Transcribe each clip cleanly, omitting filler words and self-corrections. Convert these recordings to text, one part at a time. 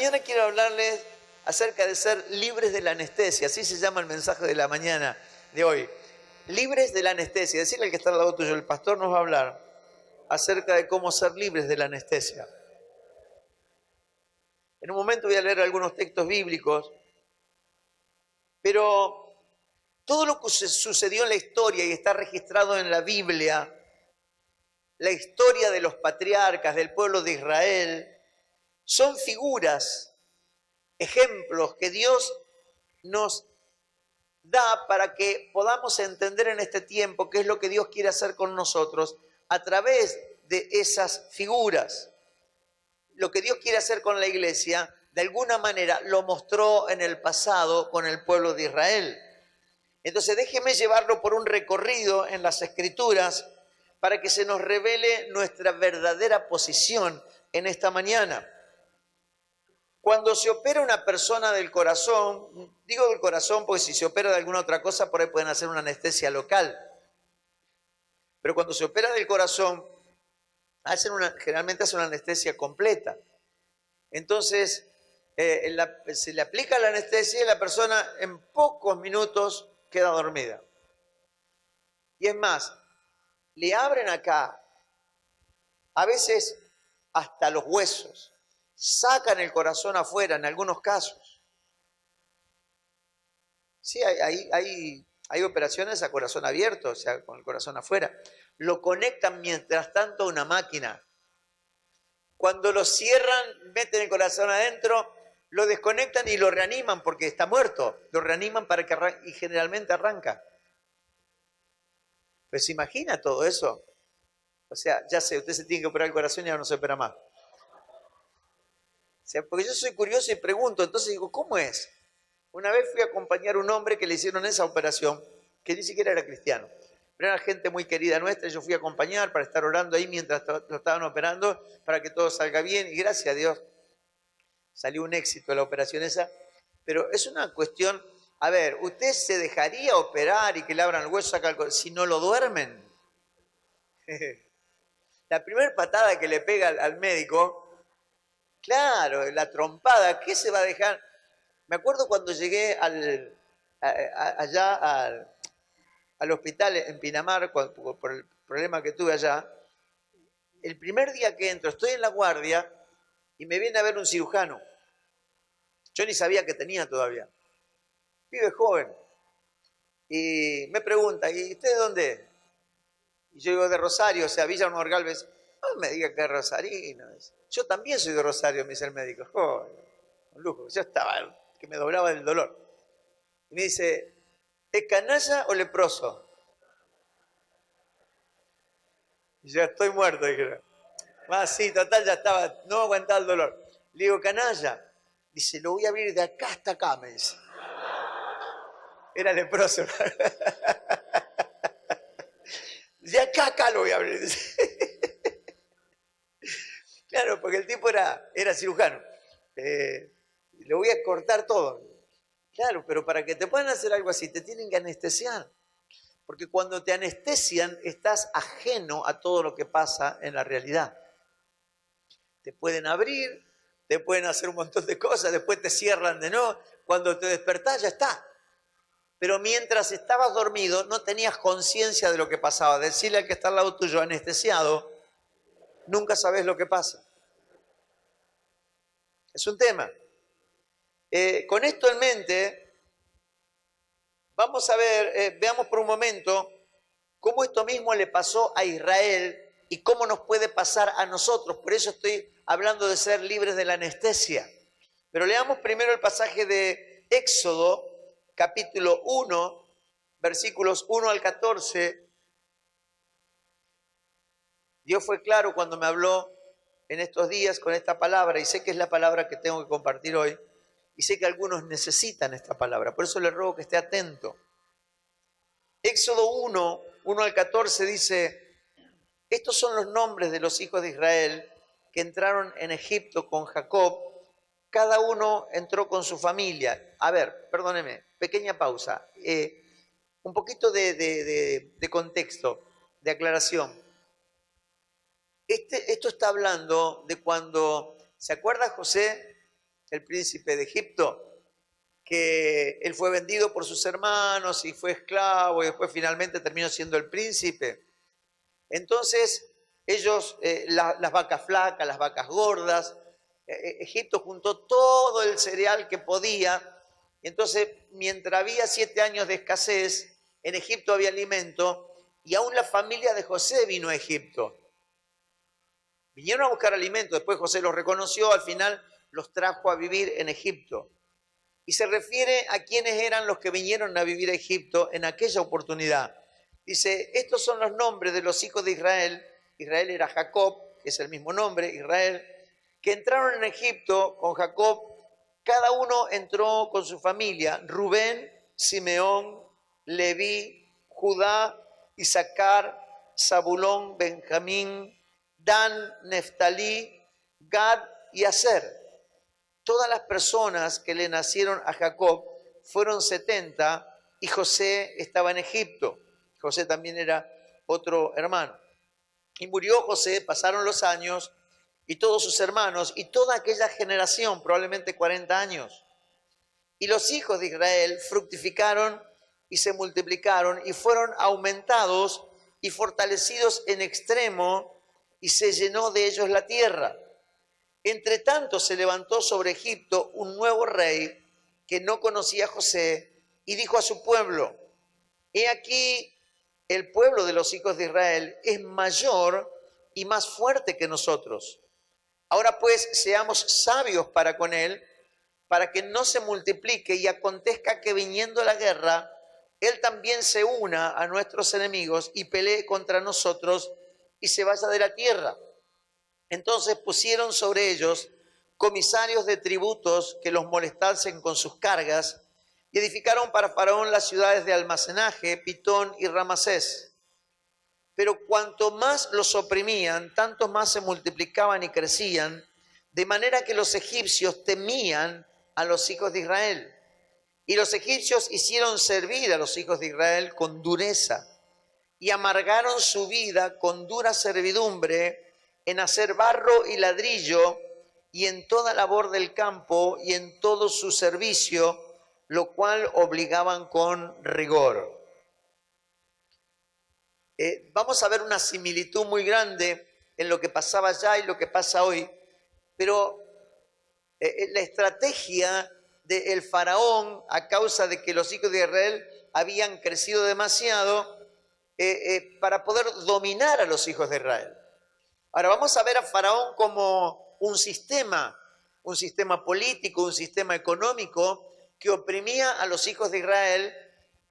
mañana quiero hablarles acerca de ser libres de la anestesia. Así se llama el mensaje de la mañana de hoy. Libres de la anestesia. Decirle al que está al lado tuyo, el pastor nos va a hablar acerca de cómo ser libres de la anestesia. En un momento voy a leer algunos textos bíblicos, pero todo lo que sucedió en la historia y está registrado en la Biblia, la historia de los patriarcas del pueblo de Israel, son figuras, ejemplos que Dios nos da para que podamos entender en este tiempo qué es lo que Dios quiere hacer con nosotros a través de esas figuras. Lo que Dios quiere hacer con la iglesia, de alguna manera lo mostró en el pasado con el pueblo de Israel. Entonces déjeme llevarlo por un recorrido en las Escrituras para que se nos revele nuestra verdadera posición en esta mañana. Cuando se opera una persona del corazón, digo del corazón porque si se opera de alguna otra cosa, por ahí pueden hacer una anestesia local. Pero cuando se opera del corazón, generalmente hacen una anestesia completa. Entonces, se le aplica la anestesia y la persona en pocos minutos queda dormida. Y es más, le abren acá, a veces hasta los huesos. Sacan el corazón afuera en algunos casos. Sí, hay operaciones a corazón abierto, o sea, con el corazón afuera. Lo conectan mientras tanto a una máquina. Cuando lo cierran, meten el corazón adentro, lo desconectan y lo reaniman porque está muerto. Lo reaniman para que arranque, y generalmente arranca. Pues se imagina todo eso. O sea, ya sé, usted se tiene que operar el corazón y ahora no se opera más. O sea, porque yo soy curioso y pregunto, entonces digo, ¿cómo es? Una vez fui a acompañar a un hombre que le hicieron esa operación, que ni siquiera era cristiano, pero era gente muy querida nuestra, y yo fui a acompañar para estar orando ahí mientras lo estaban operando, para que todo salga bien, y gracias a Dios salió un éxito la operación esa, pero es una cuestión, a ver, ¿usted se dejaría operar y que le abran el hueso si no lo duermen? La primera patada que le pega al médico, claro, la trompada, ¿qué se va a dejar? Me acuerdo cuando llegué allá al hospital en Pinamar, por el problema que tuve allá, el primer día que entro, estoy en la guardia y me viene a ver un cirujano. Yo ni sabía que tenía todavía. Pibe joven. Y me pregunta, ¿y usted de dónde es? Y yo digo, de Rosario, o sea, Villa Honor Galvez. No me diga que es rosarino. Yo también soy de Rosario, me dice el médico. Oh, un lujo. Yo estaba, que me doblaba del dolor. Y me dice, ¿es canalla o leproso? Y yo, estoy muerto, dije. Sí, total, ya estaba, no aguantaba el dolor. Le digo, canalla. Dice, lo voy a abrir de acá hasta acá, me dice. Era leproso. De acá a acá lo voy a abrir. Claro, porque el tipo era cirujano. Le voy a cortar todo. Claro, pero para que te puedan hacer algo así, te tienen que anestesiar. Porque cuando te anestesian, estás ajeno a todo lo que pasa en la realidad. Te pueden abrir, te pueden hacer un montón de cosas, después te cierran de nuevo. Cuando te despertás, ya está. Pero mientras estabas dormido, no tenías conciencia de lo que pasaba. Decirle al que está al lado tuyo, anestesiado, nunca sabes lo que pasa. Es un tema. Con esto en mente, vamos a ver, veamos por un momento cómo esto mismo le pasó a Israel y cómo nos puede pasar a nosotros. Por eso estoy hablando de ser libres de la anestesia. Pero leamos primero el pasaje de Éxodo, capítulo 1, versículos 1 al 14. Dios fue claro cuando me habló en estos días con esta palabra, y sé que es la palabra que tengo que compartir hoy, y sé que algunos necesitan esta palabra, por eso le ruego que esté atento. Éxodo 1, 1 al 14 dice, estos son los nombres de los hijos de Israel que entraron en Egipto con Jacob, cada uno entró con su familia. A ver, perdóneme, pequeña pausa, un poquito de contexto, de aclaración. Esto está hablando de cuando, ¿se acuerda José el príncipe de Egipto, que él fue vendido por sus hermanos y fue esclavo y después finalmente terminó siendo el príncipe. Entonces ellos, las vacas flacas, las vacas gordas, Egipto juntó todo el cereal que podía. Entonces, mientras había 7 años de escasez, en Egipto había alimento y aún la familia de José vino a Egipto. Vinieron a buscar alimento, después José los reconoció, al final los trajo a vivir en Egipto. Y se refiere a quiénes eran los que vinieron a vivir a Egipto en aquella oportunidad. Dice, estos son los nombres de los hijos de Israel. Israel era Jacob, que es el mismo nombre, Israel, que entraron en Egipto con Jacob. Cada uno entró con su familia: Rubén, Simeón, Leví, Judá, Isaacar, Zabulón, Benjamín, Dan, Neftalí, Gad y Aser. Todas las personas que le nacieron a Jacob fueron 70 y José estaba en Egipto. José también era otro hermano. Y murió José, pasaron los años y todos sus hermanos y toda aquella generación, probablemente 40 años. Y los hijos de Israel fructificaron y se multiplicaron y fueron aumentados y fortalecidos en extremo y se llenó de ellos la tierra. Entre tanto se levantó sobre Egipto un nuevo rey que no conocía a José y dijo a su pueblo: he aquí, el pueblo de los hijos de Israel es mayor y más fuerte que nosotros. Ahora pues seamos sabios para con él, para que no se multiplique y acontezca que viniendo la guerra, él también se una a nuestros enemigos y pelee contra nosotros y se vaya de la tierra. Entonces pusieron sobre ellos comisarios de tributos que los molestasen con sus cargas y edificaron para Faraón las ciudades de almacenaje, Pitón y Ramasés. Pero cuanto más los oprimían, tanto más se multiplicaban y crecían, de manera que los egipcios temían a los hijos de Israel. Y los egipcios hicieron servir a los hijos de Israel con dureza y amargaron su vida con dura servidumbre en hacer barro y ladrillo y en toda labor del campo y en todo su servicio, lo cual obligaban con rigor. Vamos a ver una similitud muy grande en lo que pasaba allá y lo que pasa hoy, pero la estrategia del faraón, a causa de que los hijos de Israel habían crecido demasiado, para poder dominar a los hijos de Israel. Ahora vamos a ver a Faraón como un sistema político, un sistema económico que oprimía a los hijos de Israel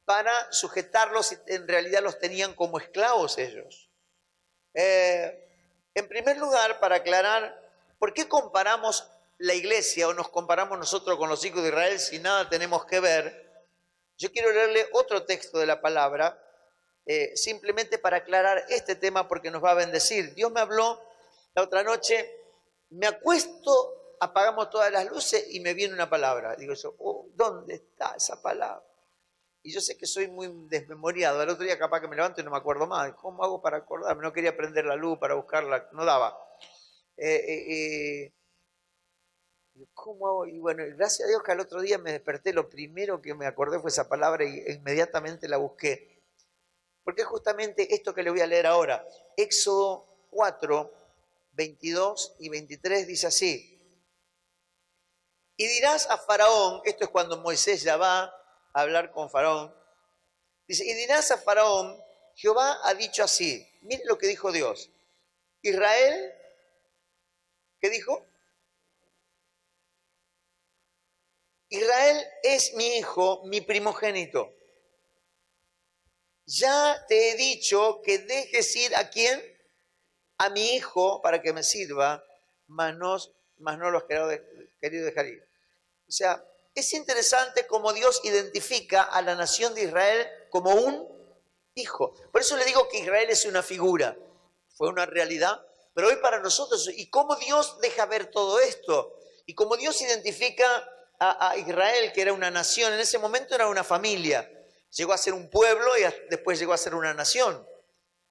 para sujetarlos, y en realidad los tenían como esclavos ellos. En primer lugar, para aclarar, ¿por qué comparamos la iglesia o nos comparamos nosotros con los hijos de Israel si nada tenemos que ver? Yo quiero leerle otro texto de la palabra, simplemente para aclarar este tema porque nos va a bendecir. Dios me habló la otra noche, me acuesto, apagamos todas las luces y me viene una palabra. Digo yo, ¿dónde está esa palabra? Y yo sé que soy muy desmemoriado. El otro día capaz que me levanto y no me acuerdo más. ¿Cómo hago para acordarme? No quería prender la luz para buscarla, no daba. ¿Cómo hago? Y bueno, gracias a Dios que al otro día me desperté, lo primero que me acordé fue esa palabra y inmediatamente la busqué. Porque es justamente esto que le voy a leer ahora. Éxodo 4, 22 y 23 dice así: y dirás a Faraón, esto es cuando Moisés ya va a hablar con Faraón, dice, y dirás a Faraón, Jehová ha dicho así, mire lo que dijo Dios, Israel, ¿qué dijo? Israel es mi hijo, mi primogénito. Ya te he dicho que dejes ir ¿a quién? A mi hijo para que me sirva, mas no lo has querido dejar ir. O sea, es interesante cómo Dios identifica a la nación de Israel como un hijo. Por eso le digo que Israel es una figura, fue una realidad, pero hoy para nosotros, y cómo Dios deja ver todo esto, y cómo Dios identifica a Israel, que era una nación, en ese momento era una familia, llegó a ser un pueblo y después llegó a ser una nación.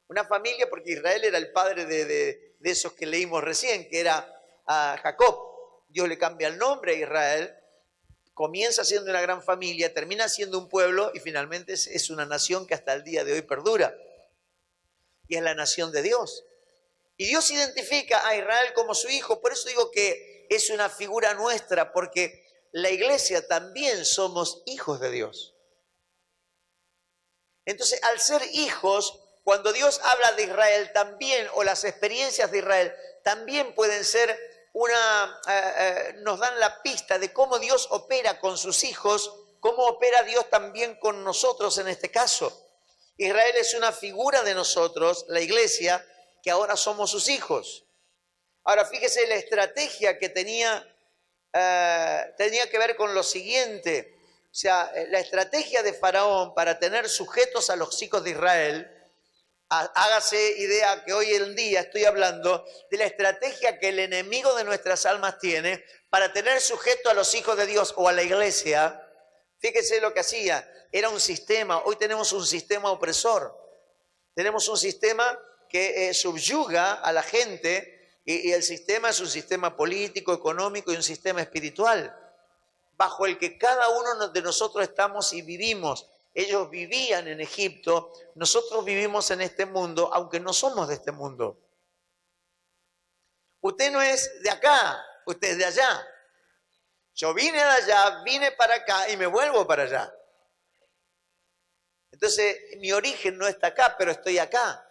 Una familia porque Israel era el padre de esos que leímos recién, que era Jacob. Dios le cambia el nombre a Israel, comienza siendo una gran familia, termina siendo un pueblo y finalmente es una nación que hasta el día de hoy perdura. Y es la nación de Dios. Y Dios identifica a Israel como su hijo, por eso digo que es una figura nuestra, porque la iglesia también somos hijos de Dios. Entonces, al ser hijos, cuando Dios habla de Israel también, o las experiencias de Israel, también pueden ser nos dan la pista de cómo Dios opera con sus hijos, cómo opera Dios también con nosotros en este caso. Israel es una figura de nosotros, la iglesia, que ahora somos sus hijos. Ahora, fíjese la estrategia que tenía que ver con lo siguiente. O sea, la estrategia de Faraón para tener sujetos a los hijos de Israel, hágase idea que hoy en día estoy hablando de la estrategia que el enemigo de nuestras almas tiene para tener sujeto a los hijos de Dios o a la iglesia. Fíjese lo que hacía, era un sistema, hoy tenemos un sistema opresor, tenemos un sistema que subyuga a la gente y el sistema es un sistema político, económico y un sistema espiritual, bajo el que cada uno de nosotros estamos y vivimos. Ellos vivían en Egipto, nosotros vivimos en este mundo, aunque no somos de este mundo. Usted no es de acá, usted es de allá. Yo vine de allá, vine para acá y me vuelvo para allá. Entonces, mi origen no está acá, pero estoy acá.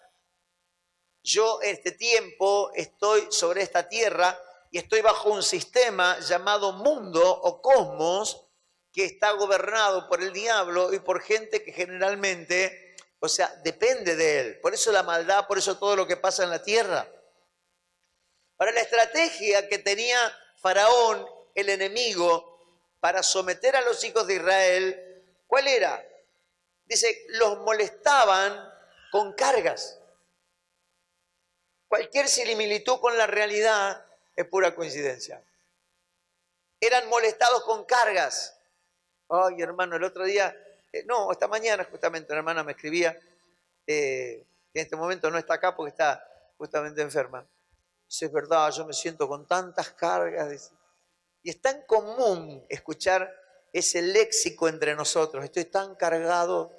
Yo en este tiempo estoy sobre esta tierra y estoy bajo un sistema llamado mundo o cosmos, que está gobernado por el diablo y por gente que generalmente, o sea, depende de él. Por eso la maldad, por eso todo lo que pasa en la tierra. Ahora, la estrategia que tenía Faraón, el enemigo, para someter a los hijos de Israel, ¿cuál era? Dice, los molestaban con cargas. Cualquier similitud con la realidad es pura coincidencia. Eran molestados con cargas. Ay, hermano, el otro día, esta mañana justamente una hermana me escribía, que en este momento no está acá porque está justamente enferma. Dice, es verdad, yo me siento con tantas cargas. Dice. Y es tan común escuchar ese léxico entre nosotros, estoy tan cargado.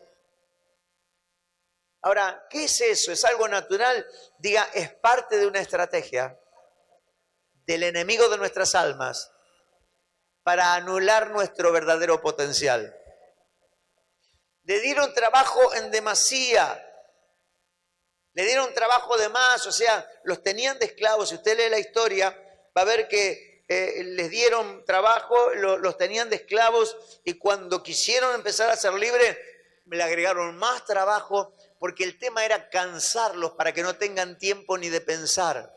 Ahora, ¿qué es eso? ¿Es algo natural? Diga, es parte de una estrategia del enemigo de nuestras almas para anular nuestro verdadero potencial. Le dieron trabajo en demasía, le dieron trabajo de más, o sea, los tenían de esclavos. Si usted lee la historia, va a ver que les dieron trabajo, los tenían de esclavos y cuando quisieron empezar a ser libres, le agregaron más trabajo porque el tema era cansarlos para que no tengan tiempo ni de pensar.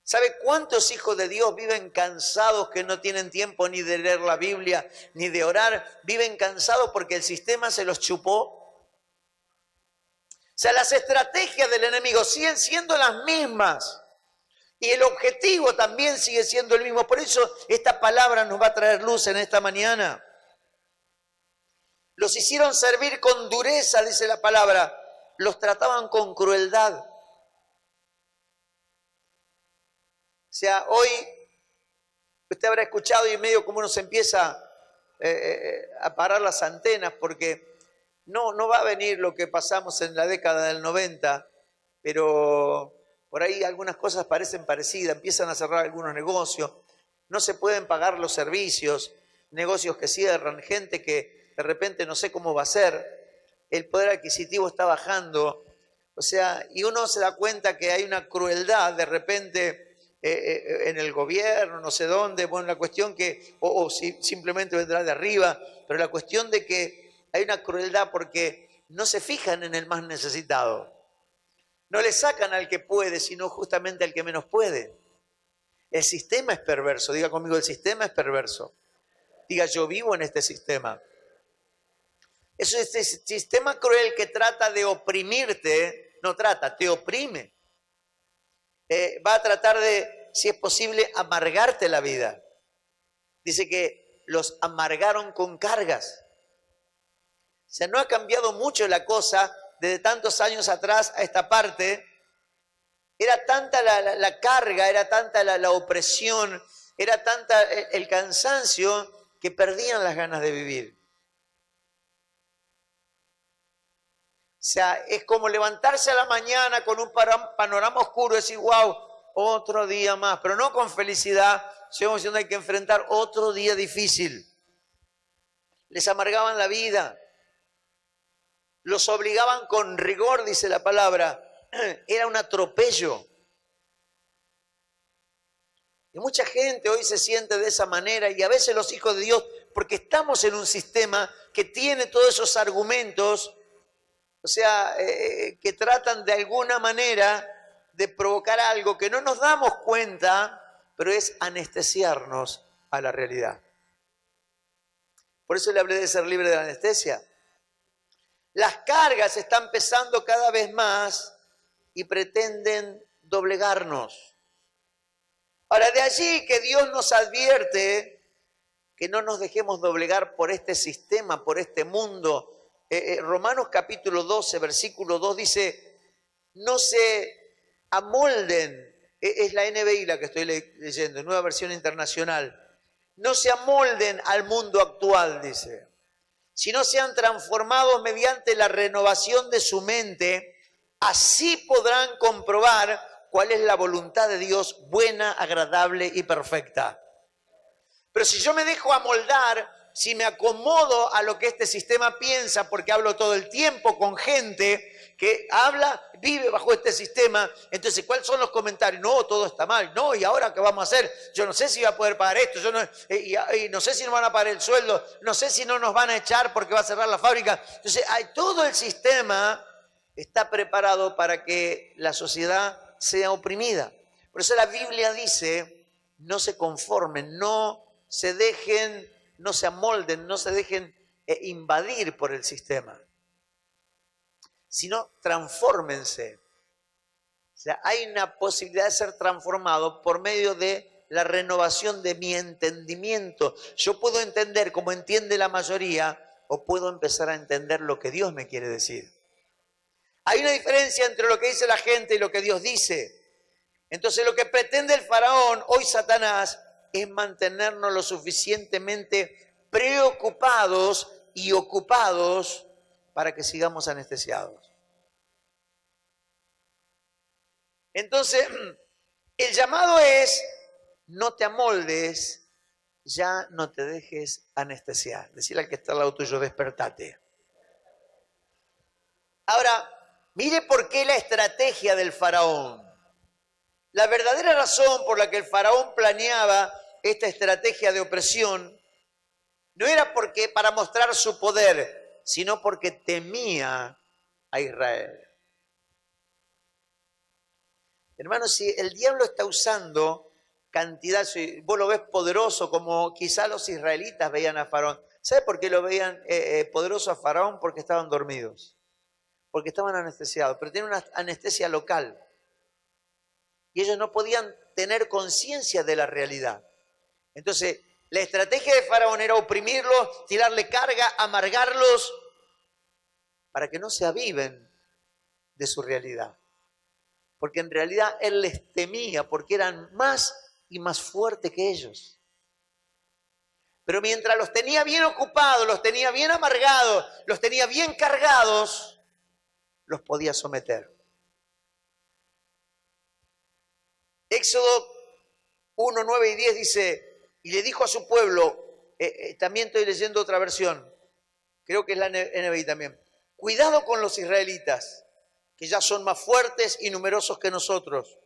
¿Sabe cuántos hijos de Dios viven cansados que no tienen tiempo ni de leer la Biblia, ni de orar? Viven cansados porque el sistema se los chupó. O sea, las estrategias del enemigo siguen siendo las mismas. Y el objetivo también sigue siendo el mismo. Por eso esta palabra nos va a traer luz en esta mañana. Los hicieron servir con dureza, dice la palabra. Los trataban con crueldad. O sea, hoy usted habrá escuchado y medio como uno se empieza a parar las antenas porque no va a venir lo que pasamos en la década del 90, pero por ahí algunas cosas parecen parecidas, empiezan a cerrar algunos negocios, no se pueden pagar los servicios, negocios que cierran, gente que de repente no sé cómo va a ser, el poder adquisitivo está bajando, o sea, y uno se da cuenta que hay una crueldad de repente en el gobierno, no sé dónde, bueno, la cuestión que, o si simplemente vendrá de arriba, pero la cuestión de que hay una crueldad porque no se fijan en el más necesitado. No le sacan al que puede, sino justamente al que menos puede. El sistema es perverso, diga conmigo, el sistema es perverso. Diga, yo vivo en este sistema. Es este sistema cruel que trata de oprimirte, te oprime. Va a tratar de, si es posible, amargarte la vida. Dice que los amargaron con cargas. O sea, no ha cambiado mucho la cosa desde tantos años atrás a esta parte, Era tanta la carga, era tanta la opresión, era tanta el cansancio que perdían las ganas de vivir. O sea, es como levantarse a la mañana con un panorama oscuro y decir, wow, otro día más, pero no con felicidad, sino diciendo hay que enfrentar otro día difícil. Les amargaban la vida, los obligaban con rigor, dice la palabra, era un atropello. Y mucha gente hoy se siente de esa manera y a veces los hijos de Dios, porque estamos en un sistema que tiene todos esos argumentos, o sea, que tratan de alguna manera de provocar algo que no nos damos cuenta, pero es anestesiarnos a la realidad. Por eso le hablé de ser libre de la anestesia. Las cargas están pesando cada vez más y pretenden doblegarnos. Ahora, de allí que Dios nos advierte que no nos dejemos doblegar por este sistema, por este mundo. Romanos capítulo 12, versículo 2 dice, no se amolden, es la NBI la que estoy leyendo, Nueva Versión Internacional, no se amolden al mundo actual, dice, sino sean transformados mediante la renovación de su mente, así podrán comprobar cuál es la voluntad de Dios, buena, agradable y perfecta. Pero si yo me dejo amoldar, si me acomodo a lo que este sistema piensa, porque hablo todo el tiempo con gente que habla, vive bajo este sistema, entonces, ¿cuáles son los comentarios? No, todo está mal, no, ¿y ahora qué vamos a hacer? Yo no sé si voy a poder pagar esto, yo no, y no sé si nos van a pagar el sueldo, no sé si no nos van a echar porque va a cerrar la fábrica. Entonces, todo el sistema está preparado para que la sociedad sea oprimida. Por eso la Biblia dice, no se conformen, no se dejen, no se amolden, no se dejen invadir por el sistema, sino transfórmense. O sea, hay una posibilidad de ser transformado por medio de la renovación de mi entendimiento. Yo puedo entender como entiende la mayoría o puedo empezar a entender lo que Dios me quiere decir. Hay una diferencia entre lo que dice la gente y lo que Dios dice. Entonces lo que pretende el faraón, hoy Satanás, es mantenernos lo suficientemente preocupados y ocupados para que sigamos anestesiados. Entonces, el llamado es, no te amoldes, ya no te dejes anestesiar. Decirle al que está al lado tuyo, despertate. Ahora, mire por qué la estrategia del faraón. La verdadera razón por la que el faraón planeaba esta estrategia de opresión no era porque para mostrar su poder, sino porque temía a Israel. Hermanos, si el diablo está usando cantidad, si vos lo ves poderoso como quizá los israelitas veían a Faraón. ¿Sabe por qué lo veían poderoso a Faraón? Porque estaban dormidos, porque estaban anestesiados, pero tienen una anestesia local. Y ellos no podían tener conciencia de la realidad. Entonces, la estrategia de Faraón era oprimirlos, tirarle carga, amargarlos, para que no se aviven de su realidad. Porque en realidad él les temía, porque eran más y más fuertes que ellos. Pero mientras los tenía bien ocupados, los tenía bien amargados, los tenía bien cargados, los podía someter. Éxodo 1, 9 y 10 dice, y le dijo a su pueblo, también estoy leyendo otra versión, creo que es la NBI también, cuidado con los israelitas, que ya son más fuertes y numerosos que nosotros.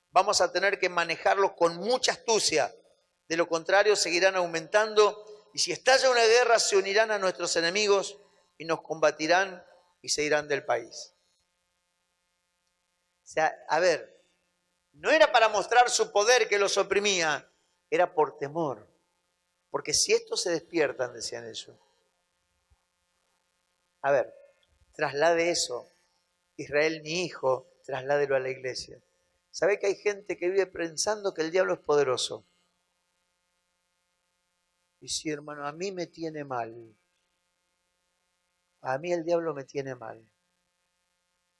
Vamos a tener que manejarlos con mucha astucia, de lo contrario seguirán aumentando, y si estalla una guerra se unirán a nuestros enemigos y nos combatirán y se irán del país. O sea, a ver, no era para mostrar su poder que los oprimía, era por temor. Porque si estos se despiertan, decían ellos. A ver, traslade eso. Israel, mi hijo, trasládelo a la iglesia. ¿Sabe que hay gente que vive pensando que el diablo es poderoso? Y sí, hermano, a mí me tiene mal. A mí el diablo me tiene mal.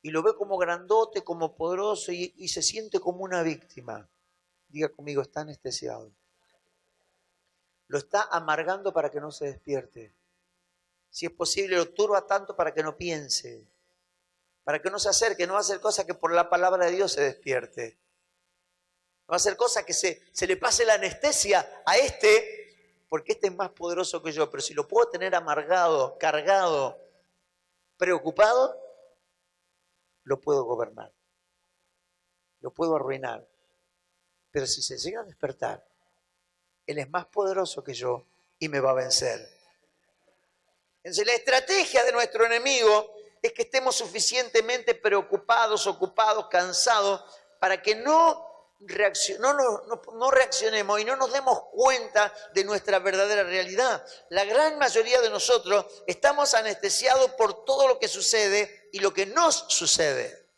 y lo ve como grandote, como poderoso y se siente como una víctima. Diga conmigo, está anestesiado. Lo está amargando para que no se despierte. Si es posible, lo turba tanto para que no piense, para que no se acerque, no va a hacer cosas que por la palabra de Dios se despierte. No va a hacer cosas que se le pase la anestesia a este, porque este es más poderoso que yo, pero si lo puedo tener amargado, cargado, preocupado, lo puedo gobernar, lo puedo arruinar. Pero si se llega a despertar, Él es más poderoso que yo y me va a vencer. Entonces, la estrategia de nuestro enemigo es que estemos suficientemente preocupados, ocupados, cansados, para que no reaccionemos y no nos demos cuenta de nuestra verdadera realidad. La gran mayoría de nosotros estamos anestesiados por todo lo que sucede y lo que nos sucede.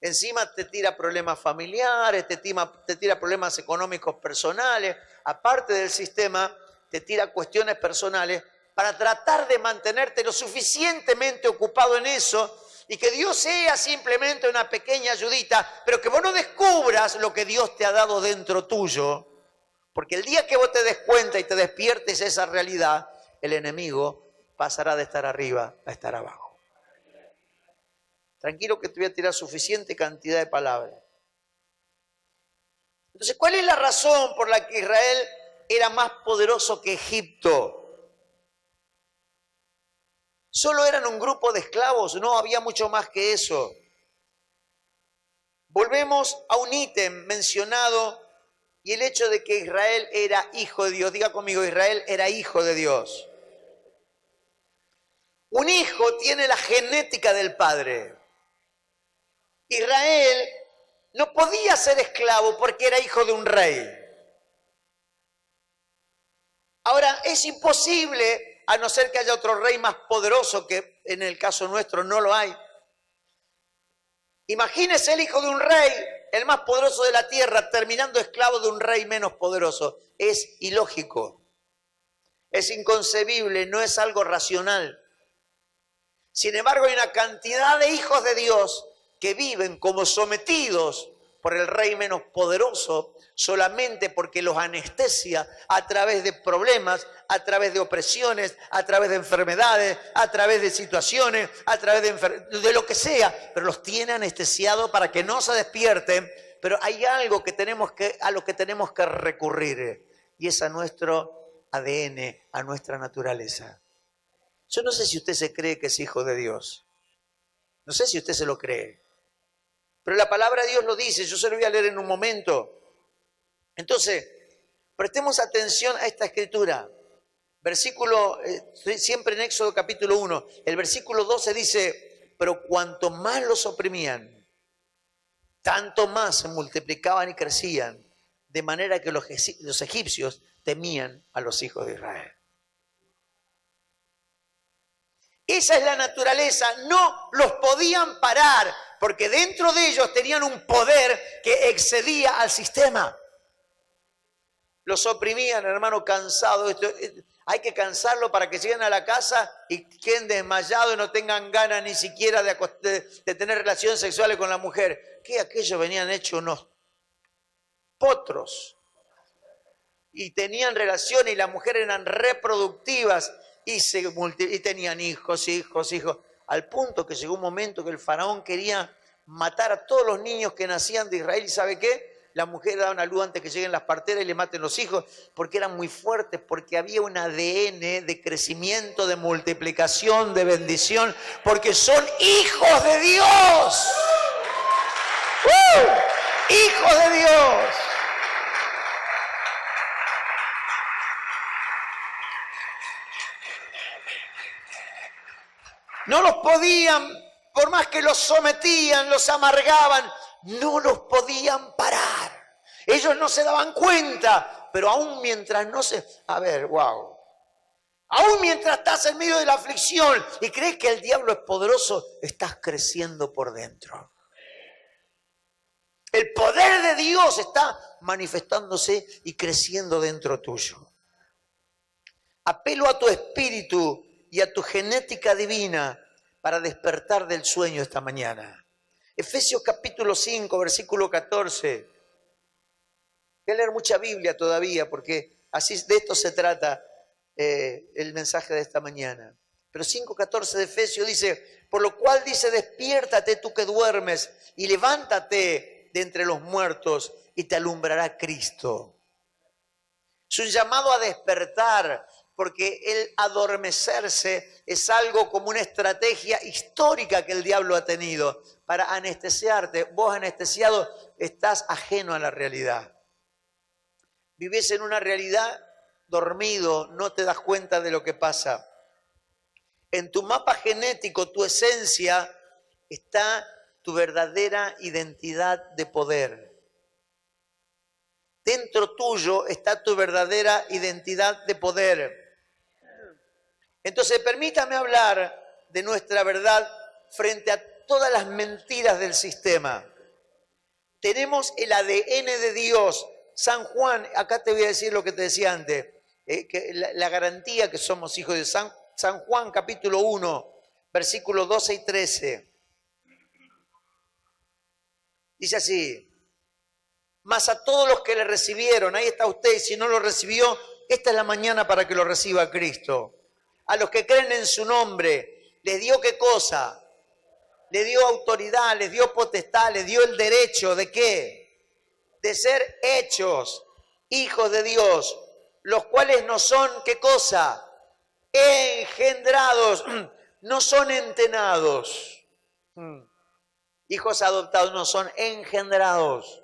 Encima te tira problemas familiares, te tira problemas económicos personales, aparte del sistema, te tira cuestiones personales para tratar de mantenerte lo suficientemente ocupado en eso y que Dios sea simplemente una pequeña ayudita, pero que vos no descubras lo que Dios te ha dado dentro tuyo, porque el día que vos te des cuenta y te despiertes esa realidad, el enemigo pasará de estar arriba a estar abajo. Tranquilo que te voy a tirar suficiente cantidad de palabras. Entonces, ¿cuál es la razón por la que Israel era más poderoso que Egipto? ¿Solo eran un grupo de esclavos? No, había mucho más que eso. Volvemos a un ítem mencionado y el hecho de que Israel era hijo de Dios. Diga conmigo, Israel era hijo de Dios. Un hijo tiene la genética del padre. Israel no podía ser esclavo porque era hijo de un rey. Ahora, es imposible, a no ser que haya otro rey más poderoso, que en el caso nuestro no lo hay. Imagínese el hijo de un rey, el más poderoso de la tierra, terminando esclavo de un rey menos poderoso. Es ilógico, es inconcebible, no es algo racional. Sin embargo, hay una cantidad de hijos de Dios que viven como sometidos por el rey menos poderoso solamente porque los anestesia a través de problemas, a través de opresiones, a través de enfermedades, a través de situaciones, a través de lo que sea, pero los tiene anestesiados para que no se despierten. Pero hay algo a lo que tenemos que recurrir, y es a nuestro ADN, a nuestra naturaleza. Yo no sé si usted se cree que es hijo de Dios. No sé si usted se lo cree. Pero la palabra de Dios lo dice, yo se lo voy a leer en un momento. Entonces, prestemos atención a esta escritura. Versículo, siempre en Éxodo capítulo 1, el versículo 12 dice, pero cuanto más los oprimían, tanto más se multiplicaban y crecían, de manera que los egipcios temían a los hijos de Israel. Esa es la naturaleza, no los podían parar, porque dentro de ellos tenían un poder que excedía al sistema. Los oprimían, hermano, cansados. Hay que cansarlo para que lleguen a la casa y queden desmayados y no tengan ganas ni siquiera de tener relaciones sexuales con la mujer. Que aquellos venían hechos unos potros. Y tenían relaciones y las mujeres eran reproductivas y tenían hijos, al punto que llegó un momento que el faraón quería matar a todos los niños que nacían de Israel. ¿Y sabe qué? La mujer daba una luz antes que lleguen las parteras y le maten los hijos, porque eran muy fuertes, porque había un ADN de crecimiento, de multiplicación, de bendición, porque son hijos de Dios. ¡Hijos de Dios! No los podían, por más que los sometían, los amargaban, no los podían parar. Ellos no se daban cuenta, pero aún mientras aún mientras estás en medio de la aflicción y crees que el diablo es poderoso, estás creciendo por dentro. El poder de Dios está manifestándose y creciendo dentro tuyo. Apelo a tu espíritu y a tu genética divina para despertar del sueño esta mañana. Efesios capítulo 5, versículo 14. Voy a leer mucha Biblia todavía porque así de esto se trata el mensaje de esta mañana. Pero 5:14 de Efesios dice, por lo cual dice, despiértate tú que duermes y levántate de entre los muertos y te alumbrará Cristo. Es un llamado a despertar, porque el adormecerse es algo como una estrategia histórica que el diablo ha tenido para anestesiarte. Vos, anestesiado, estás ajeno a la realidad. Vivís en una realidad dormido, no te das cuenta de lo que pasa. En tu mapa genético, tu esencia, está tu verdadera identidad de poder. Dentro tuyo está tu verdadera identidad de poder. Entonces, permítame hablar de nuestra verdad frente a todas las mentiras del sistema. Tenemos el ADN de Dios. San Juan, acá te voy a decir lo que te decía antes, que la garantía que somos hijos de Dios. San Juan capítulo 1, versículos 12 y 13. Dice así, mas a todos los que le recibieron, ahí está usted, y si no lo recibió, esta es la mañana para que lo reciba Cristo. A los que creen en su nombre, les dio ¿qué cosa? Le dio autoridad, les dio potestad, les dio el derecho ¿de qué? De ser hechos hijos de Dios, los cuales no son ¿qué cosa? Engendrados, no son entenados. Hijos adoptados no son engendrados.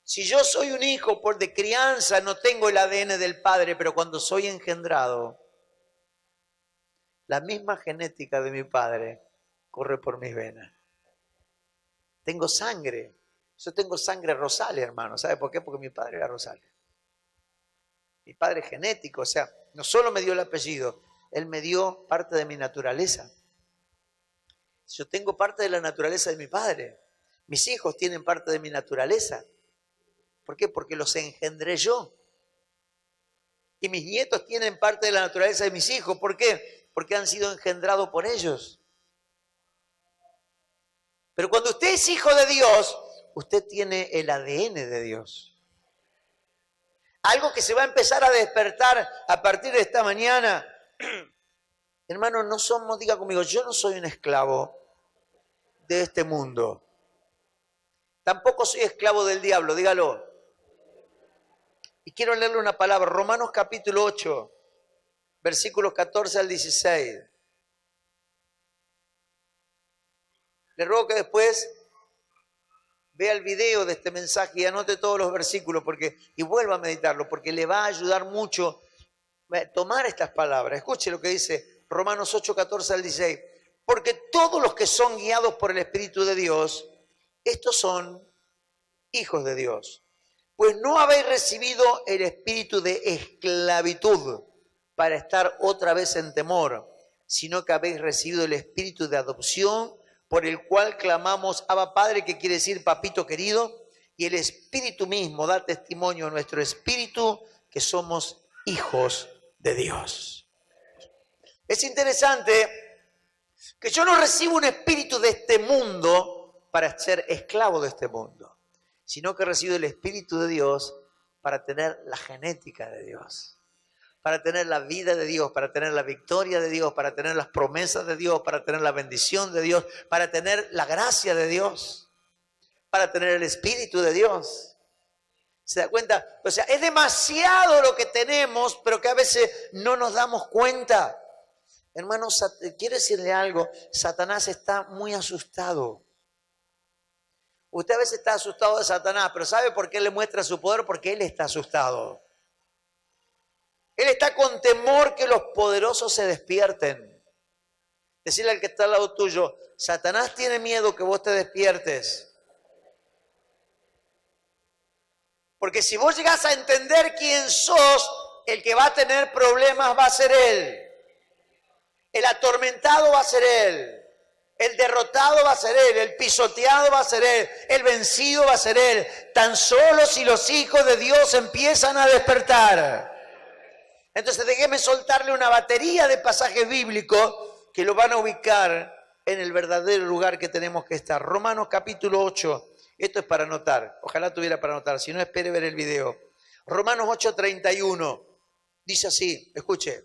Si yo soy un hijo por de crianza, no tengo el ADN del padre, pero cuando soy engendrado, la misma genética de mi padre corre por mis venas. Tengo sangre. Yo tengo sangre Rosales, hermano. ¿Sabe por qué? Porque mi padre era Rosales. Mi padre es genético, o sea, no solo me dio el apellido, él me dio parte de mi naturaleza. Yo tengo parte de la naturaleza de mi padre. Mis hijos tienen parte de mi naturaleza. ¿Por qué? Porque los engendré yo. Y mis nietos tienen parte de la naturaleza de mis hijos. ¿Por qué? Porque han sido engendrados por ellos. Pero cuando usted es hijo de Dios, usted tiene el ADN de Dios. Algo que se va a empezar a despertar a partir de esta mañana. Hermano, no somos, diga conmigo, yo no soy un esclavo de este mundo. Tampoco soy esclavo del diablo, dígalo. Y quiero leerle una palabra, Romanos capítulo 8, versículos 14 al 16. Le ruego que después vea el video de este mensaje y anote todos los versículos y vuelva a meditarlo, porque le va a ayudar mucho a tomar estas palabras. Escuche lo que dice Romanos 8, 14 al 16. Porque todos los que son guiados por el Espíritu de Dios, estos son hijos de Dios. Pues no habéis recibido el espíritu de esclavitud para estar otra vez en temor, sino que habéis recibido el espíritu de adopción, por el cual clamamos Abba Padre, que quiere decir papito querido, y el Espíritu mismo da testimonio a nuestro espíritu que somos hijos de Dios. Es interesante que yo no recibo un espíritu de este mundo para ser esclavo de este mundo, sino que recibo el Espíritu de Dios para tener la genética de Dios, para tener la vida de Dios, para tener la victoria de Dios, para tener las promesas de Dios, para tener la bendición de Dios, para tener la gracia de Dios, para tener el Espíritu de Dios. ¿Se da cuenta? O sea, es demasiado lo que tenemos, pero que a veces no nos damos cuenta. Hermanos, quiero decirle algo, Satanás está muy asustado. Usted a veces está asustado de Satanás, pero ¿sabe por qué le muestra su poder? Porque él está asustado. Él está con temor que los poderosos se despierten. Decirle al que está al lado tuyo, Satanás tiene miedo que vos te despiertes. Porque si vos llegás a entender quién sos, el que va a tener problemas va a ser él. El atormentado va a ser él. El derrotado va a ser él, el pisoteado va a ser él, el vencido va a ser él. Tan solo si los hijos de Dios empiezan a despertar. Entonces déjeme soltarle una batería de pasajes bíblicos que lo van a ubicar en el verdadero lugar que tenemos que estar. Romanos capítulo 8, esto es para anotar, ojalá tuviera para anotar, si no espere ver el video. Romanos 8:31, dice así, escuche,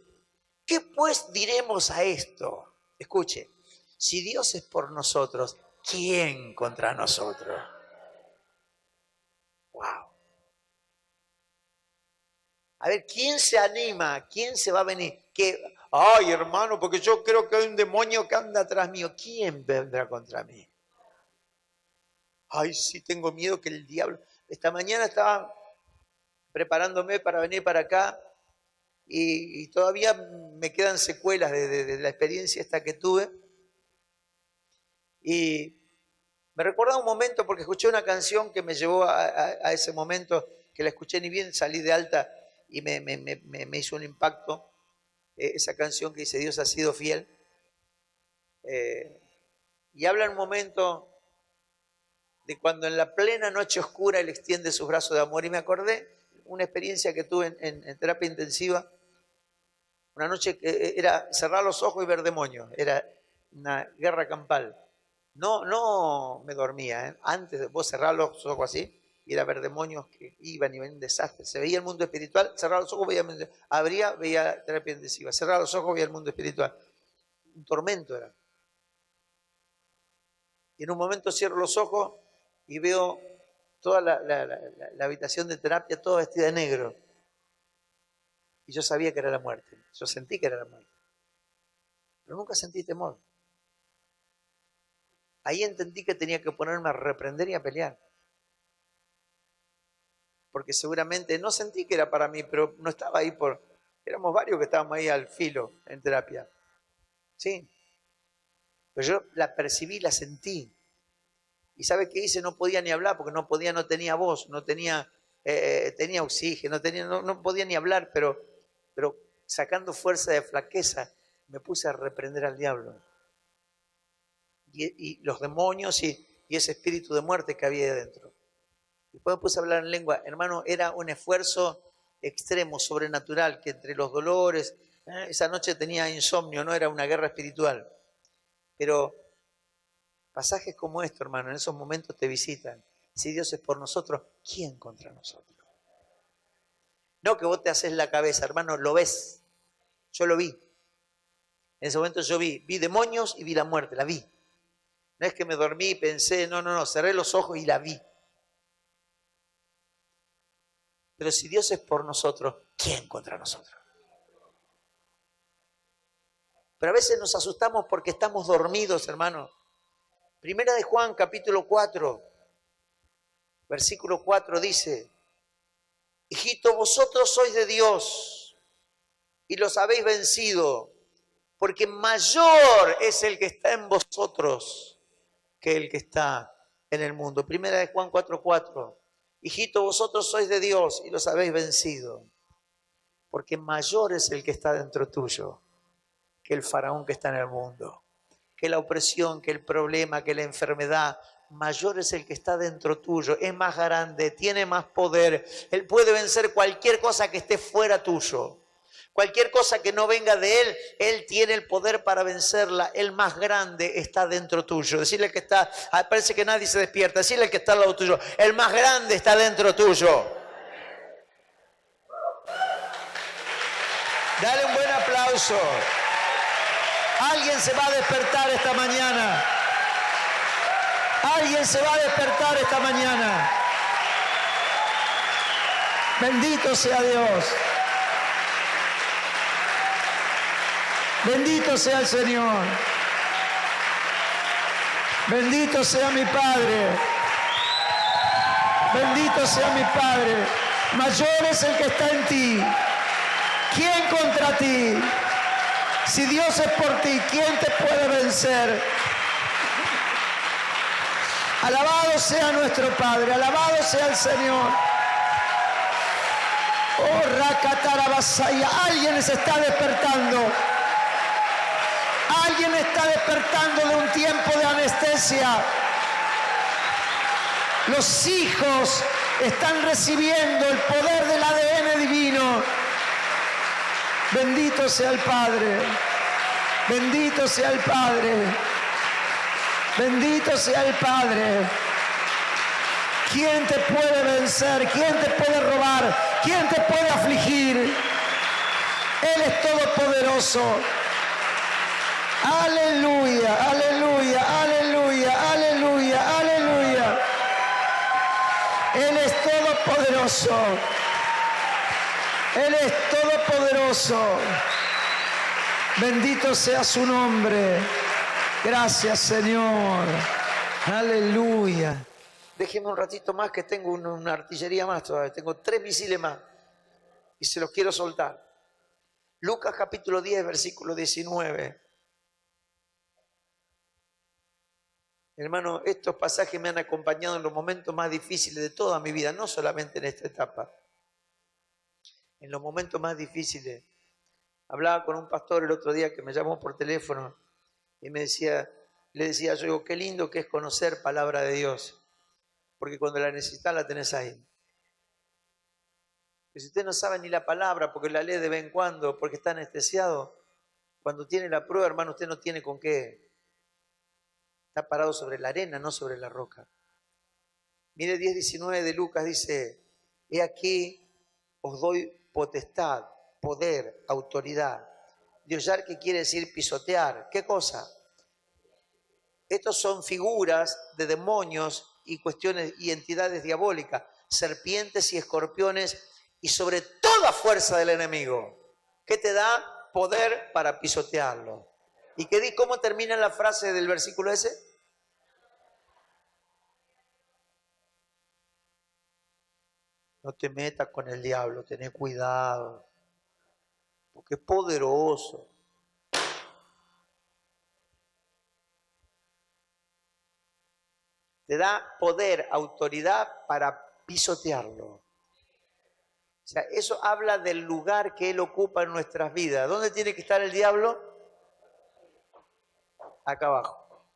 ¿qué pues diremos a esto? Escuche, si Dios es por nosotros, ¿quién contra nosotros? Wow. A ver, ¿quién se anima? ¿Quién se va a venir? ¿Qué? Ay, hermano, porque yo creo que hay un demonio que anda atrás mío. ¿Quién vendrá contra mí? Ay, sí, tengo miedo que el diablo... Esta mañana estaba preparándome para venir para acá y todavía me quedan secuelas de la experiencia esta que tuve. Y me recordaba un momento porque escuché una canción que me llevó a ese momento, que la escuché ni bien salí de alta y me hizo un impacto. Esa canción que dice Dios ha sido fiel. Y habla un momento de cuando en la plena noche oscura Él extiende sus brazos de amor. Y me acordé una experiencia que tuve en terapia intensiva. Una noche que era cerrar los ojos y ver demonios. Era una guerra campal. No me dormía, ¿eh? Antes de vos cerrar los ojos así, y era ver demonios que iban y venían desastres. Se veía el mundo espiritual, cerrar los ojos, veía terapia intensiva. Cerrar los ojos, veía el mundo espiritual. Un tormento era. Y en un momento cierro los ojos y veo toda la habitación de terapia, toda vestida de negro. Y yo sabía que era la muerte. Yo sentí que era la muerte. Pero nunca sentí temor. Ahí entendí que tenía que ponerme a reprender y a pelear. Porque seguramente no sentí que era para mí, pero no estaba ahí por... Éramos varios que estábamos ahí al filo en terapia. Sí. Pero yo la percibí, la sentí. ¿Y sabe qué hice? No podía ni hablar porque no tenía voz, tenía oxígeno, no podía ni hablar, pero sacando fuerza de flaqueza me puse a reprender al diablo. Y los demonios y ese espíritu de muerte que había dentro. Después me puse a hablar en lengua. Hermano, era un esfuerzo extremo, sobrenatural, que entre los dolores, esa noche tenía insomnio, no era una guerra espiritual. Pero pasajes como esto, hermano, en esos momentos te visitan. Si Dios es por nosotros, ¿quién contra nosotros? No que vos te haces la cabeza, hermano, lo ves. Yo lo vi. En ese momento yo vi demonios y vi la muerte, la vi. No es que me dormí y pensé, no, cerré los ojos y la vi. Pero si Dios es por nosotros, ¿quién contra nosotros? Pero a veces nos asustamos porque estamos dormidos, hermano. Primera de Juan, capítulo 4, versículo 4 dice, hijito, vosotros sois de Dios y los habéis vencido, porque mayor es el que está en vosotros que el que está en el mundo. Primera de Juan 4:4. Hijito, vosotros sois de Dios y los habéis vencido, porque mayor es el que está dentro tuyo que el faraón que está en el mundo, que la opresión, que el problema, que la enfermedad. Mayor es el que está dentro tuyo, es más grande, tiene más poder. Él puede vencer cualquier cosa que esté fuera tuyo. Cualquier cosa que no venga de Él, Él tiene el poder para vencerla. El más grande está dentro tuyo. Decirle que está, parece que nadie se despierta. Decirle que está al lado tuyo. El más grande está dentro tuyo. Dale un buen aplauso. Alguien se va a despertar esta mañana. Alguien se va a despertar esta mañana. Bendito sea Dios. Bendito sea el Señor. Bendito sea mi Padre. Bendito sea mi Padre. Mayor es el que está en ti. ¿Quién contra ti? Si Dios es por ti, ¿quién te puede vencer? Alabado sea nuestro Padre. Alabado sea el Señor. Oh, Rakatarabasaya. Alguien se está despertando. Alguien está despertando de un tiempo de anestesia. Los hijos están recibiendo el poder del ADN divino. Bendito sea el Padre. Bendito sea el Padre. Bendito sea el Padre. ¿Quién te puede vencer? ¿Quién te puede robar? ¿Quién te puede afligir? Él es todopoderoso. Aleluya, aleluya, aleluya, aleluya, aleluya. Él es todopoderoso. Él es todopoderoso. Bendito sea su nombre. Gracias, Señor. Aleluya. Déjeme un ratito más que tengo una artillería más todavía. Tengo 3 misiles más. Y se los quiero soltar. Lucas capítulo 10, versículo 19. Hermano, estos pasajes me han acompañado en los momentos más difíciles de toda mi vida, no solamente en esta etapa. En los momentos más difíciles. Hablaba con un pastor el otro día que me llamó por teléfono y le decía yo, digo, qué lindo que es conocer palabra de Dios, porque cuando la necesitas la tenés ahí. Que si usted no sabe ni la palabra, porque la lee de vez en cuando, porque está anestesiado, cuando tiene la prueba, hermano, usted no tiene con qué. Está parado sobre la arena, no sobre la roca. Mire 10:19 de Lucas, dice, he aquí os doy potestad, poder, autoridad. Diosar, que quiere decir pisotear. ¿Qué cosa? Estos son figuras de demonios y cuestiones y entidades diabólicas, serpientes y escorpiones y sobre toda fuerza del enemigo. ¿Qué te da? Poder para pisotearlo. ¿Y cómo termina la frase del versículo ese? No te metas con el diablo, ten cuidado, porque es poderoso. Te da poder, autoridad para pisotearlo. O sea, eso habla del lugar que él ocupa en nuestras vidas. ¿Dónde tiene que estar el diablo? Acá abajo.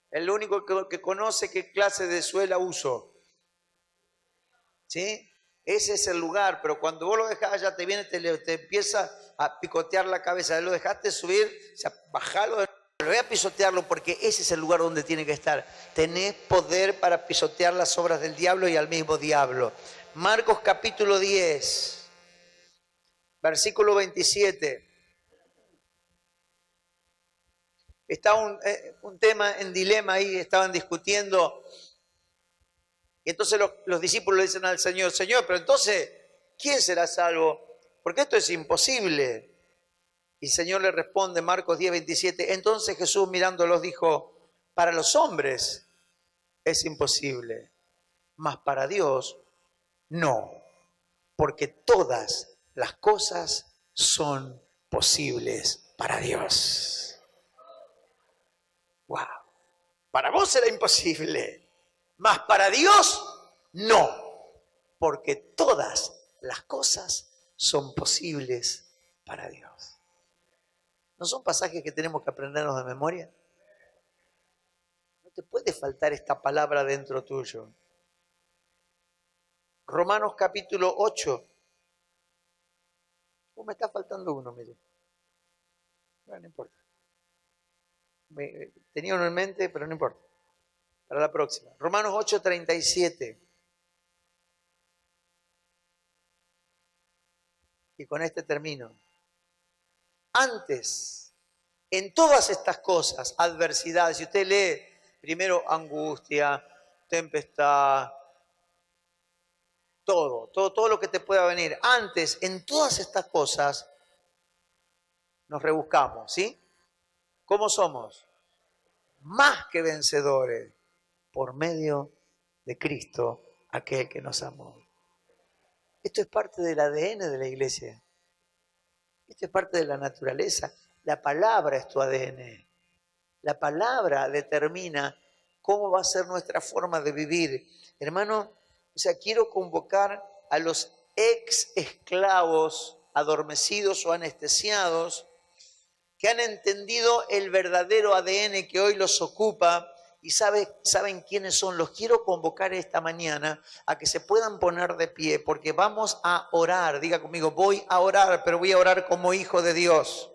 El único que conoce qué clase de suela uso. ¿Sí? Ese es el lugar, pero cuando vos lo dejás allá te viene, te empieza a picotear la cabeza. Lo dejaste subir, o sea, bajalo, voy a pisotearlo porque ese es el lugar donde tiene que estar. Tenés poder para pisotear las obras del diablo y al mismo diablo. Marcos capítulo 10, versículo 27. Está un tema en dilema ahí, estaban discutiendo. Y entonces los discípulos le dicen al Señor, Señor, pero entonces, ¿quién será salvo? Porque esto es imposible. Y el Señor le responde, Marcos 10, 27, entonces Jesús mirándolos dijo, para los hombres es imposible, mas para Dios no, porque todas las cosas son posibles para Dios. Wow, para vos era imposible. Mas para Dios, no, porque todas las cosas son posibles para Dios. ¿No son pasajes que tenemos que aprendernos de memoria? No te puede faltar esta palabra dentro tuyo. Romanos capítulo 8. Me está faltando uno, mire. Bueno, no importa. Tenía uno en mente, pero no importa. Para la próxima. Romanos 8, 37. Y con este termino. Antes, en todas estas cosas, adversidades, si usted lee primero angustia, tempestad, todo lo que te pueda venir. Antes, en todas estas cosas, nos rebuscamos, ¿sí? ¿Cómo somos? Más que vencedores. Por medio de Cristo, aquel que nos amó. Esto es parte del ADN de la iglesia. Esto es parte de la naturaleza. La palabra es tu ADN. La palabra determina cómo va a ser nuestra forma de vivir. Hermano, o sea, quiero convocar a los ex esclavos adormecidos o anestesiados que han entendido el verdadero ADN que hoy los ocupa. Y saben quiénes son. Los quiero convocar esta mañana a que se puedan poner de pie porque vamos a orar. Diga conmigo, voy a orar, pero voy a orar como hijo de Dios.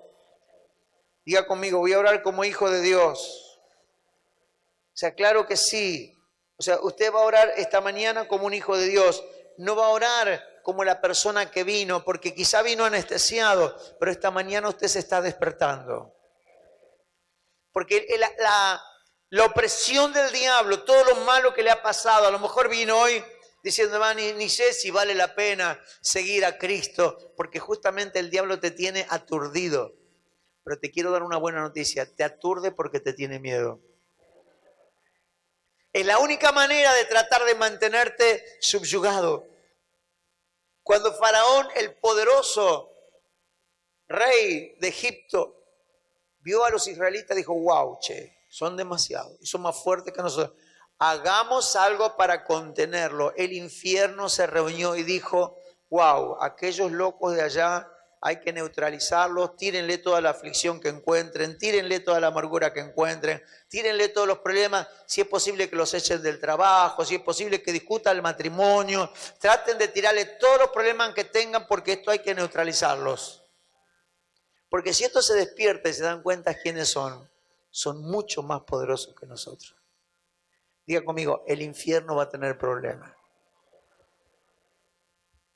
Diga conmigo, voy a orar como hijo de Dios. O sea, claro que sí. O sea, usted va a orar esta mañana como un hijo de Dios. No va a orar como la persona que vino, porque quizá vino anestesiado, pero esta mañana usted se está despertando. Porque la opresión del diablo, todo lo malo que le ha pasado, a lo mejor vino hoy diciendo, ni sé si vale la pena seguir a Cristo, porque justamente el diablo te tiene aturdido. Pero te quiero dar una buena noticia, te aturde porque te tiene miedo. Es la única manera de tratar de mantenerte subyugado. Cuando Faraón, el poderoso rey de Egipto, vio a los israelitas, dijo, wow, son demasiados, y son más fuertes que nosotros. Hagamos algo para contenerlo. El infierno se reunió y dijo, wow, aquellos locos de allá hay que neutralizarlos, tírenle toda la aflicción que encuentren, tírenle toda la amargura que encuentren, tírenle todos los problemas, si es posible que los echen del trabajo, si es posible que discutan el matrimonio, traten de tirarle todos los problemas que tengan porque esto hay que neutralizarlos. Porque si esto se despierta y se dan cuenta quiénes son mucho más poderosos que nosotros. Diga conmigo, el infierno va a tener problemas.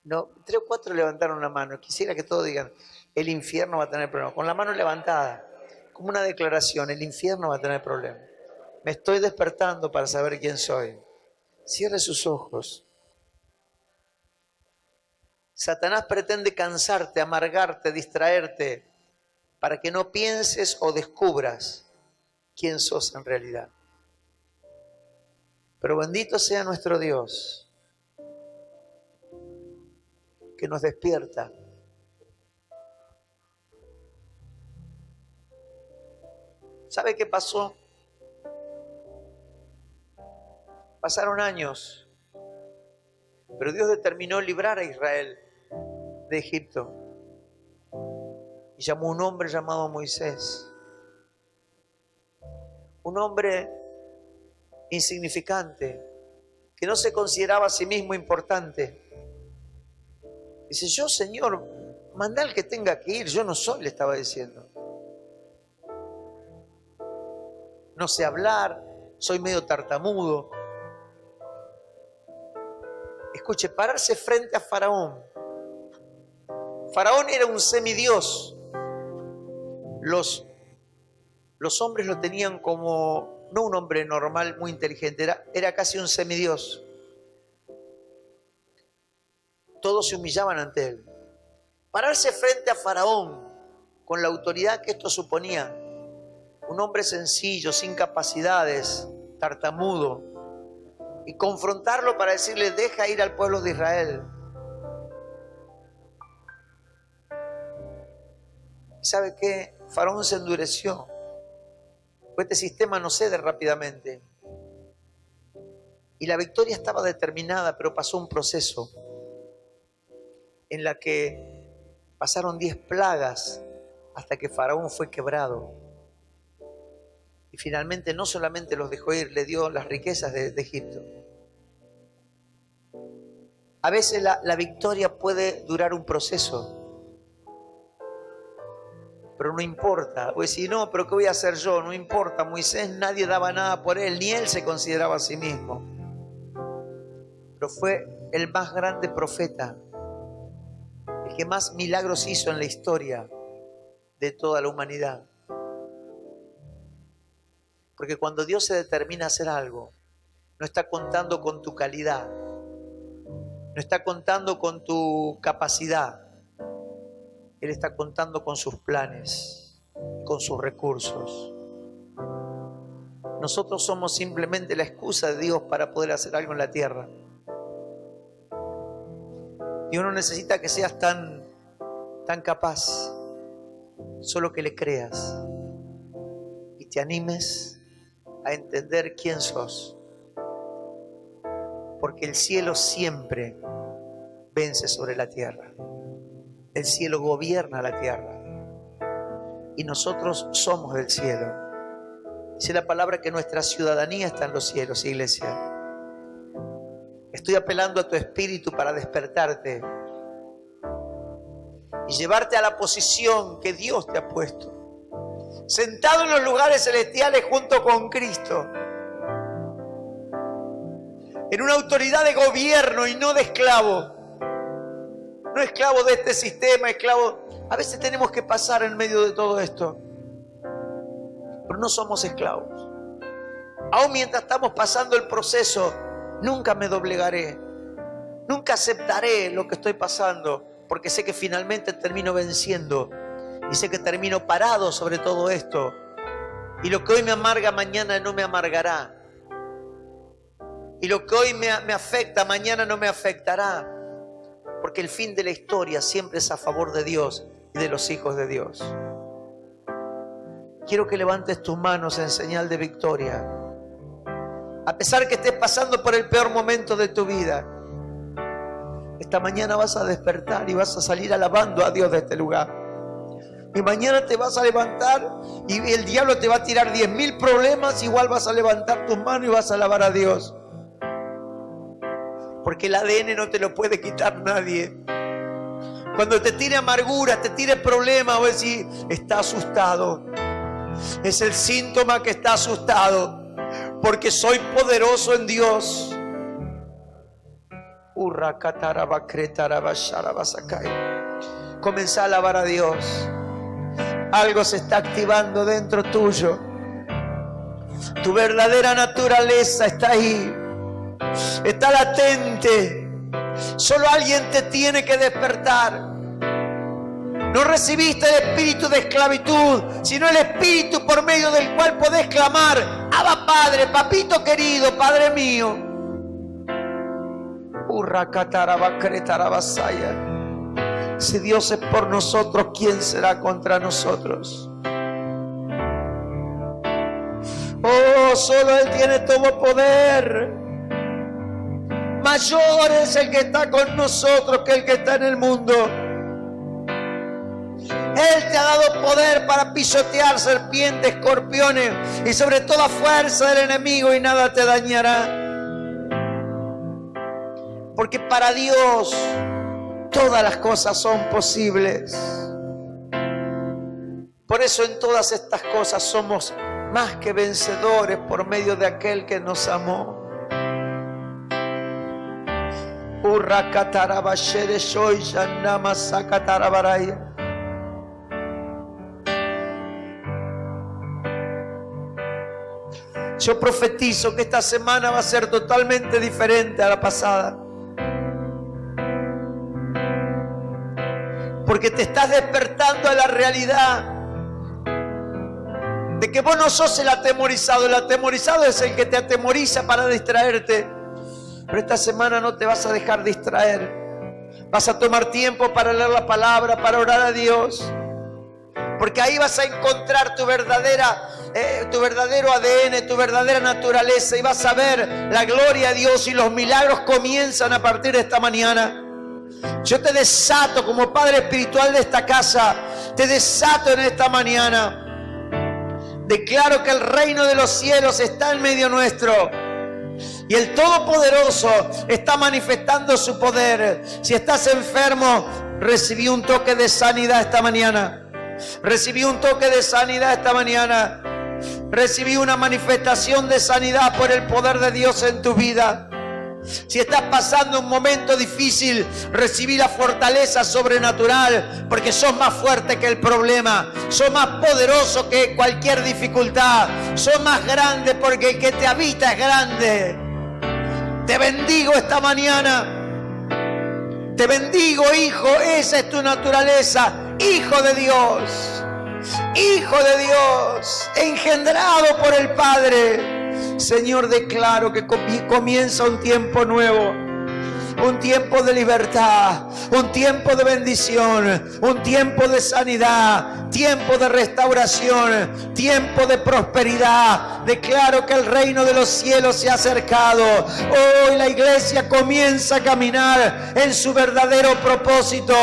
No, 3 o 4 levantaron la mano. Quisiera que todos digan, el infierno va a tener problemas. Con la mano levantada, como una declaración, el infierno va a tener problemas. Me estoy despertando para saber quién soy. Cierre sus ojos. Satanás pretende cansarte, amargarte, distraerte, para que no pienses o descubras quién sos en realidad. Pero bendito sea nuestro Dios, que nos despierta. ¿Sabe qué pasó? Pasaron años, pero Dios determinó librar a Israel de Egipto y llamó a un hombre llamado Moisés, un hombre insignificante que no se consideraba a sí mismo importante. Dice, yo, Señor, mandá al que tenga que ir, yo no soy, le estaba diciendo. No sé hablar, soy medio tartamudo. Escuche, pararse frente a Faraón. Faraón era un semidios. Los hombres lo tenían como, no un hombre normal, muy inteligente, era casi un semidios. Todos se humillaban ante él. Pararse frente a Faraón, con la autoridad que esto suponía, un hombre sencillo, sin capacidades, tartamudo, y confrontarlo para decirle, deja ir al pueblo de Israel. ¿Sabe qué? Faraón se endureció. Este sistema no cede rápidamente. Y la victoria estaba determinada, pero pasó un proceso en la que pasaron 10 plagas hasta que Faraón fue quebrado. Y finalmente no solamente los dejó ir, le dio las riquezas de Egipto. A veces la victoria puede durar un proceso, pero no importa. Pues si no, pero ¿qué voy a hacer yo? No importa, Moisés nadie daba nada por él, ni él se consideraba a sí mismo. Pero fue el más grande profeta, el que más milagros hizo en la historia de toda la humanidad. Porque cuando Dios se determina a hacer algo, no está contando con tu calidad, no está contando con tu capacidad. Él está contando con sus planes, con sus recursos. Nosotros somos simplemente la excusa de Dios para poder hacer algo en la tierra. Dios no necesita que seas tan capaz, solo que le creas y te animes a entender quién sos. Porque el cielo siempre vence sobre la tierra. El cielo gobierna la tierra. Y nosotros somos del cielo. Dice la palabra que nuestra ciudadanía está en los cielos, iglesia. Estoy apelando a tu espíritu para despertarte y llevarte a la posición que Dios te ha puesto. sentado en los lugares celestiales junto con Cristo, en una autoridad de gobierno y no de esclavo. No esclavo de este sistema, esclavo. A veces tenemos que pasar en medio de todo esto, pero no somos esclavos. Aún mientras estamos pasando el proceso, nunca me doblegaré, nunca aceptaré lo que estoy pasando, porque sé que finalmente termino venciendo y sé que termino parado sobre todo esto. Y lo que hoy me amarga, mañana no me amargará. Y lo que hoy me afecta, mañana no me afectará. Porque el fin de la historia siempre es a favor de Dios y de los hijos de Dios. Quiero que levantes tus manos en señal de victoria. A pesar que estés pasando por el peor momento de tu vida, esta mañana vas a despertar y vas a salir alabando a Dios de este lugar. Y mañana te vas a levantar y el diablo te va a tirar 10.000 problemas, igual vas a levantar tus manos y vas a alabar a Dios. Porque el ADN no te lo puede quitar nadie. Cuando te tire amargura, te tire problemas, o decir, está asustado. Es el síntoma que está asustado. Porque soy poderoso en Dios. Comenzá a alabar a Dios. Algo se está activando dentro tuyo. Tu verdadera naturaleza está ahí. Está latente. Solo alguien te tiene que despertar. No recibiste el espíritu de esclavitud, sino el espíritu por medio del cual podés clamar: Abba Padre, papito querido, Padre mío. Si Dios es por nosotros, ¿quién será contra nosotros? Oh, solo Él tiene todo poder. Mayor es el que está con nosotros que el que está en el mundo. Él te ha dado poder para pisotear serpientes, escorpiones y sobre toda fuerza del enemigo, y nada te dañará. Porque para Dios todas las cosas son posibles. Por eso en todas estas cosas somos más que vencedores por medio de aquel que nos amó. Yo profetizo que esta semana va a ser totalmente diferente a la pasada. Porque te estás despertando a la realidad de que vos no sos el atemorizado. El atemorizado es el que te atemoriza para distraerte. Pero esta semana no te vas a dejar distraer. Vas a tomar tiempo para leer la palabra, para orar a Dios. Porque ahí vas a encontrar tu verdadero ADN, tu verdadera naturaleza. Y vas a ver la gloria de Dios, y los milagros comienzan a partir de esta mañana. Yo te desato como padre espiritual de esta casa. Te desato en esta mañana. Declaro que el reino de los cielos está en medio nuestro. Y el Todopoderoso está manifestando su poder. Si estás enfermo, recibí un toque de sanidad esta mañana. Recibí un toque de sanidad esta mañana. Recibí una manifestación de sanidad por el poder de Dios en tu vida. Si estás pasando un momento difícil, recibí la fortaleza sobrenatural, porque sos más fuerte que el problema, sos más poderoso que cualquier dificultad, sos más grande porque el que te habita es grande. Te bendigo esta mañana. Te bendigo, hijo. Esa es tu naturaleza, hijo de Dios, hijo de Dios, engendrado por el Padre. Señor, declaro que comienza un tiempo nuevo, un tiempo de libertad, un tiempo de bendición, un tiempo de sanidad, tiempo de restauración, tiempo de prosperidad. Declaro que el reino de los cielos se ha acercado. Hoy la iglesia comienza a caminar en su verdadero propósito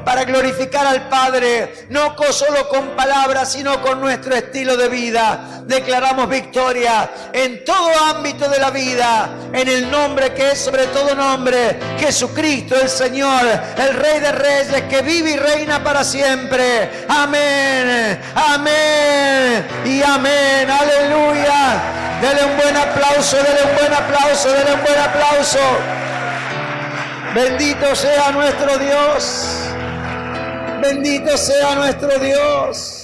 para glorificar al Padre, no solo con palabras, sino con nuestro estilo de vida. Declaramos victoria en todo ámbito de la vida, en el nombre que es sobre todo nombre, Jesucristo el Señor, el Rey de Reyes, que vive y reina para siempre. Amén, amén y amén. Aleluya. Dele un buen aplauso, dele un buen aplauso, dele un buen aplauso. Bendito sea nuestro Dios. Bendito sea nuestro Dios.